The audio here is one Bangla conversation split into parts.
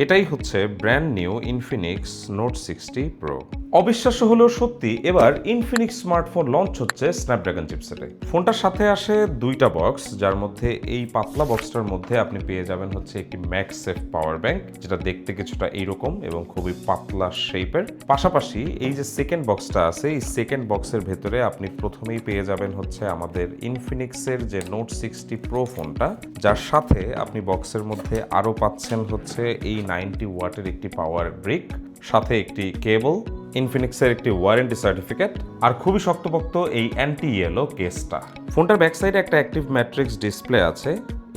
এটাই হচ্ছে brand new Infinix note 60 pro. অবিশ্বাস্য হলেও সত্যি, এবার ইনফিনিক্স স্মার্টফোন লঞ্চ হচ্ছে স্ন্যাপড্রাগন চিপসেটে। ফোনটার সাথে আসে দুইটা বক্স, যার মধ্যে এই পাতলা বক্সটার মধ্যে আপনি পেয়ে যাবেন হচ্ছে একটি ম্যাগসেফ পাওয়ার ব্যাংক, যেটা দেখতে কিছুটা এইরকম এবং খুবই পাতলা শেপের। পাশাপাশি এই যে সেকেন্ড বক্সটা আছে, এই সেকেন্ড বক্সের ভেতরে আপনি প্রথমেই পেয়ে যাবেন হচ্ছে আমাদের ইনফিনিক্সের যে নোট 60 প্রো ফোনটা, যার সাথে আপনি বক্সের মধ্যে আরও পাচ্ছেন হচ্ছে এই 90 ওয়াটের একটি পাওয়ার ব্রিক, সাথে একটি কেবল, ইনফিনিক্সের একটি ওয়ারেন্টি সার্টিফিকেট, আর খুবই শক্তপোক্ত এই অ্যান্টি ইয়েলো কেসটা। ফোনটার ব্যাক সাইডে একটা অ্যাক্টিভ ম্যাট্রিক্স ডিসপ্লে আছে,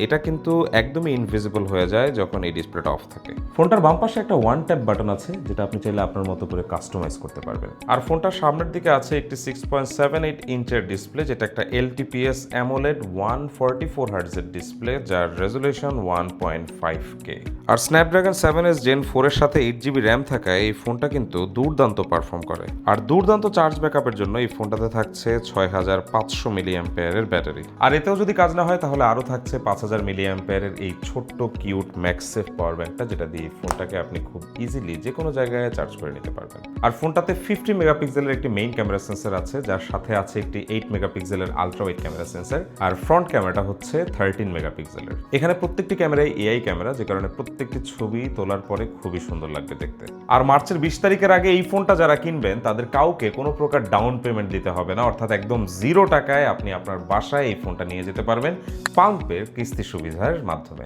এটা কিন্তু একদমই ইনভিজিবল হয়ে যায় যখন এই ডিসপ্লেটা অফ থাকে। ফোনটার বাম পাশে একটা ওয়ান ট্যাপ বাটন আছে, যেটা আপনি চাইলে আপনার মতো করে কাস্টমাইজ করতে পারবেন। আর ফোনটার সামনের দিকে আছে একটি 6.78 ইঞ্চের ডিসপ্লে, যেটা একটা LTPS AMOLED 144 হার্টজের ডিসপ্লে, যার রেজুলেশন 1.5K। আর স্ন্যাপড্রাগন 7S Gen 4 এর সাথে 8GB র্যাম থাকায় এই ফোনটা কিন্তু দুর্দান্ত পারফর্ম করে। আর দুর্দান্ত চার্জ ব্যাকআপের জন্য এই ফোনটাতে থাকছে 6500 মিলিঅ্যাম্পিয়ারের ব্যাটারি। আর এতেও যদি কাজ না হয় তাহলে আরও থাকছে 5000 মিলিঅ্যাম্পিয়ারের এই ছোট্ট কিউট ম্যাগসেফ পাওয়ার ব্যাংকটা, যেটা দিয়ে ফোনটাকে আপনি খুব ইজিলি যে কোনো জায়গায় চার্জ করে নিতে পারবেন। আর ফোনটাতে 50 মেগাপিক্সেলের একটি মেইন ক্যামেরা সেন্সর আছে, যার সাথে আছে একটি 8 মেগাপিক্সেলের আলট্রা ওয়াইড ক্যামেরা সেন্সর। আর ফ্রন্ট ক্যামেরাটা হচ্ছে 13 মেগাপিক্সেলের। এখানে প্রত্যেকটি ক্যামেরায় AI ক্যামেরা, যে কারণে প্রত্যেকটি ছবি তোলার পরে খুবই সুন্দর লাগবে দেখতে। আর মার্চের 20 তারিখের আগে এই ফোনটা যারা কিনবেন তাদের কাউকে কোনো প্রকার ডাউন পেমেন্ট দিতে হবে না, অর্থাৎ একদম 0 টাকায় আপনি আপনার বাসায় এই ফোনটা নিয়ে যেতে পারবেন পাম্পের কিস্তি সুবিধার মাধ্যমে।